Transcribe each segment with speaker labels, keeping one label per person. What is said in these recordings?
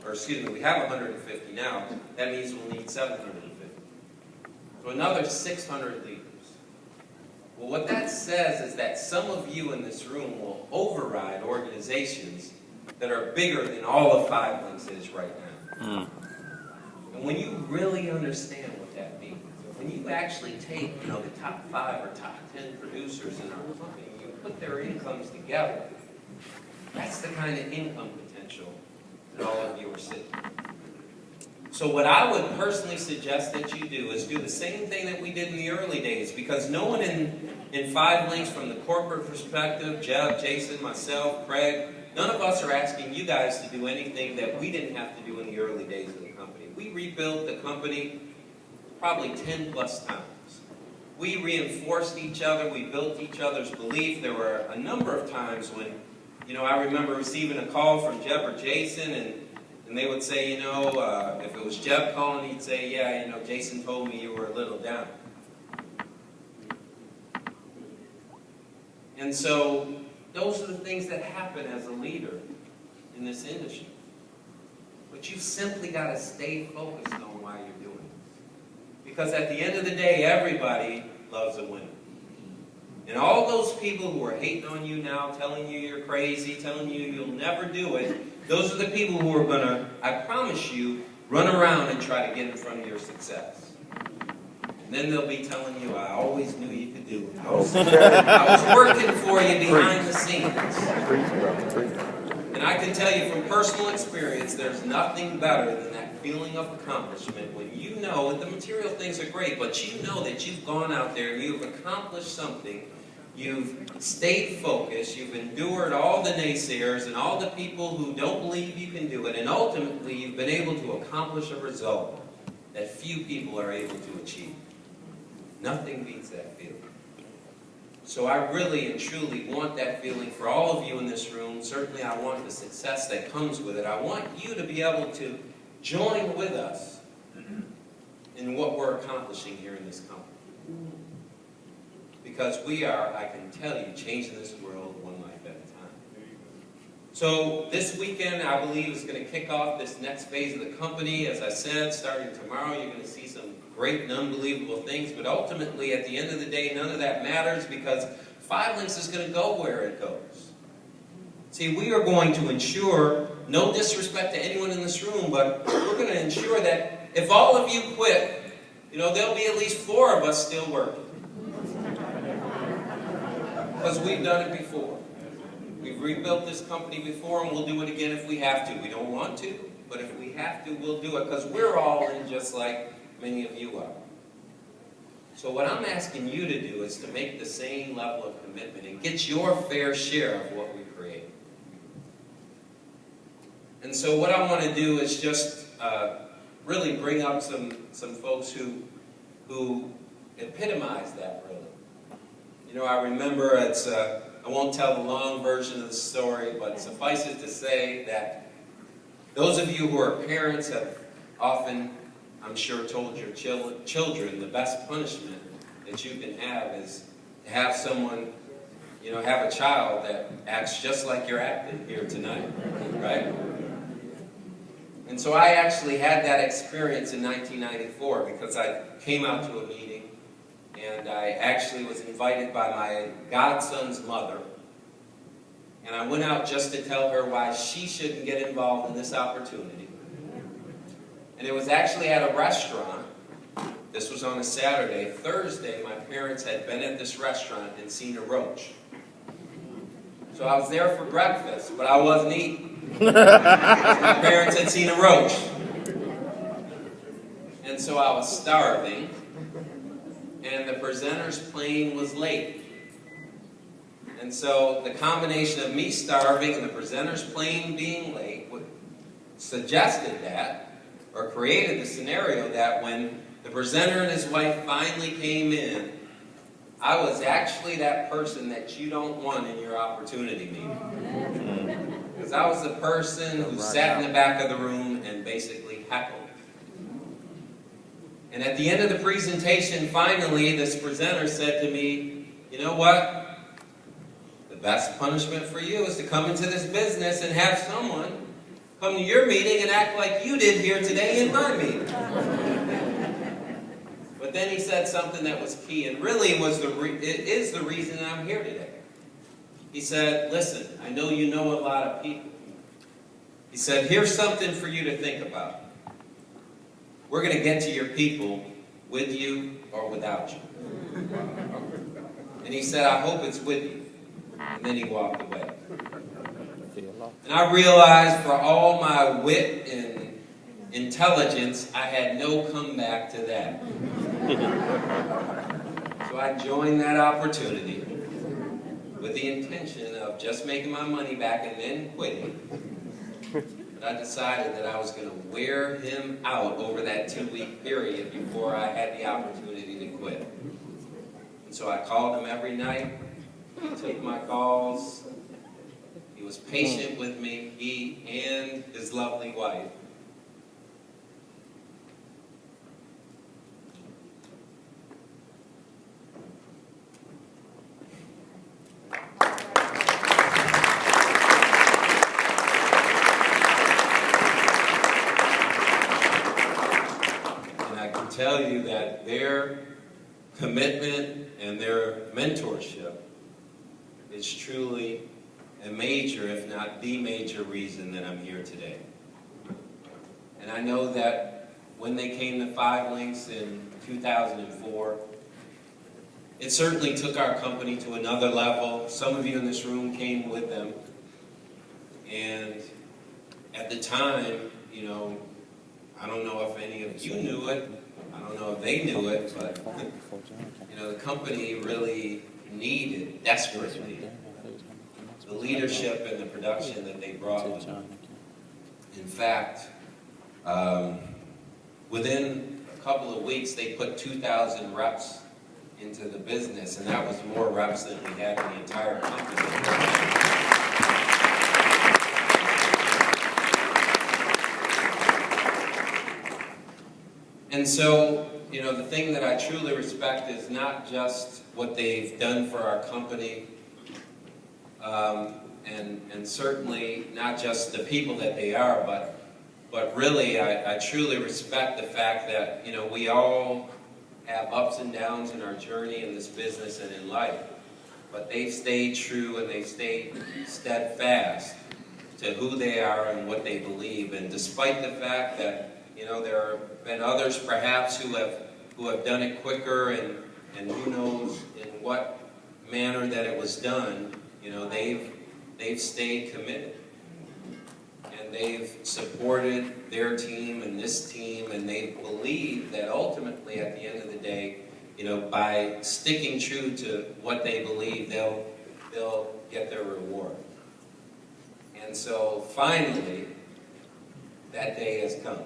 Speaker 1: or excuse me, we have 150 now. That means we'll need 750. So another 600 leaders. Well, what that says is that some of you in this room will override organizations that are bigger than all of 5 Links is right now. And when you really understand what that means, when you actually take, the top 5 or top 10 producers in our company, you put their incomes together, that's the kind of income potential that all of you are seeing. So what I would personally suggest that you do is do the same thing that we did in the early days, because no one in 5 Links from the corporate perspective, Jeb, Jason, myself, Craig, none of us are asking you guys to do anything that we didn't have to do in the early days of the company. We rebuilt the company probably 10 plus times. We reinforced each other, we built each other's belief. There were a number of times when, I remember receiving a call from Jeb or Jason, and they would say, if it was Jeb calling, he'd say, yeah, Jason told me you were a little down. And so those are the things that happen as a leader in this industry. But you've simply got to stay focused on why you're doing it. Because at the end of the day, everybody loves a winner. And all those people who are hating on you now, telling you you're crazy, telling you you'll never do it, those are the people who are going to, I promise you, run around and try to get in front of your success. And then they'll be telling you, I always knew you could do it. I was working for you behind the scenes. And I can tell you from personal experience, there's nothing better than that feeling of accomplishment when you know that the material things are great, but you know that you've gone out there and you've accomplished something. You've stayed focused, you've endured all the naysayers and all the people who don't believe you can do it, and ultimately you've been able to accomplish a result that few people are able to achieve. Nothing beats that feeling. So I really and truly want that feeling for all of you in this room. Certainly I want the success that comes with it. I want you to be able to join with us in what we're accomplishing here in this company. Because we are, I can tell you, changing this world one life at a time. So this weekend, I believe, is going to kick off this next phase of the company. As I said, starting tomorrow, you're going to see some great and unbelievable things. But ultimately, at the end of the day, none of that matters, because 5 Links is going to go where it goes. See, we are going to ensure, no disrespect to anyone in this room, but we're going to ensure that if all of you quit, there'll be at least 4 of us still working. Because we've done it before. We've rebuilt this company before, and we'll do it again if we have to. We don't want to, but if we have to, we'll do it, because we're all in just like many of you are. So what I'm asking you to do is to make the same level of commitment and get your fair share of what we create. And so what I want to do is just really bring up some folks who epitomize that, really. I remember, I won't tell the long version of the story, but suffice it to say that those of you who are parents have often, I'm sure, told your children the best punishment that you can have is to have someone, have a child that acts just like you're acting here tonight, right? And so I actually had that experience in 1994 because I came out to a meeting and I actually was invited by my godson's mother. And I went out just to tell her why she shouldn't get involved in this opportunity. And it was actually at a restaurant. This was on a Saturday. Thursday, my parents had been at this restaurant and seen a roach. So I was there for breakfast, but I wasn't eating. My parents had seen a roach. And so I was starving. And the presenter's plane was late. And so the combination of me starving and the presenter's plane being late suggested that, or created the scenario that when the presenter and his wife finally came in, I was actually that person that you don't want in your opportunity meeting. Because I was the person who sat in the back of the room and basically heckled. And at the end of the presentation, finally, this presenter said to me, you know what? The best punishment for you is to come into this business and have someone come to your meeting and act like you did here today in my meeting. But then he said something that was key, and really it is the reason I'm here today. He said, listen, I know you know a lot of people. He said, here's something for you to think about. We're going to get to your people with you or without you. And he said, I hope it's with you. And then he walked away. And I realized for all my wit and intelligence, I had no comeback to that. So I joined that opportunity with the intention of just making my money back and then quitting. But I decided that I was going to wear him out over that 2-week period before I had the opportunity to quit. And so I called him every night. He took my calls. He was patient with me, he and his lovely wife. Tell you that their commitment and their mentorship is truly a major, if not the major reason that I'm here today. And I know that when they came to 5 Links in 2004, it certainly took our company to another level. Some of you in this room came with them. And at the time, you know, I don't know if any of you knew it, I don't know if they knew it, but you know, the company really needed desperately the leadership and the production that they brought with them. In fact, within a couple of weeks, they put 2,000 reps into the business, and that was more reps than we had in the entire company. And so, you know, the thing that I truly respect is not just what they've done for our company, and certainly not just the people that they are, but really I truly respect the fact that, you know, we all have ups and downs in our journey in this business and in life, but they've stayed true and they've stayed steadfast to who they are and what they believe. And despite the fact that, you know, there have been others perhaps who have done it quicker and who knows in what manner that it was done, you know, they've stayed committed. And they've supported their team and this team, and they believe that ultimately at the end of the day, you know, by sticking true to what they believe, they'll get their reward. And so finally, that day has come.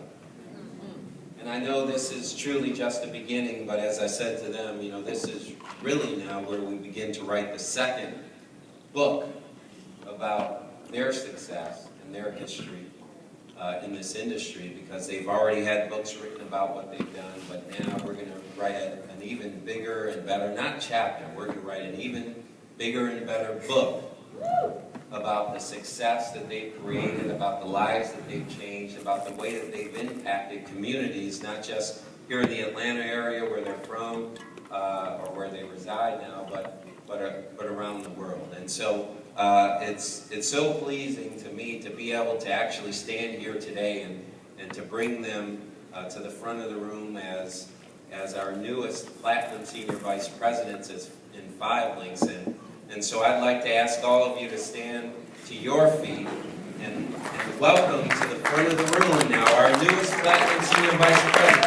Speaker 1: And I know this is truly just the beginning, but as I said to them, you know, this is really now where we begin to write the second book about their success and their history in this industry, because they've already had books written about what they've done, but now we're going to write an even bigger and better, not chapter, we're going to write an even bigger and better book about the success that they've created, about the lives that they've changed, about the way that they've impacted communities, not just here in the Atlanta area where they're from or where they reside now, but around the world. And so it's so pleasing to me to be able to actually stand here today and to bring them to the front of the room as our newest Platinum Senior Vice Presidents in 5 Links. And so I'd like to ask all of you to stand to your feet and welcome to the front of the room now our newest Platinum Senior Vice President.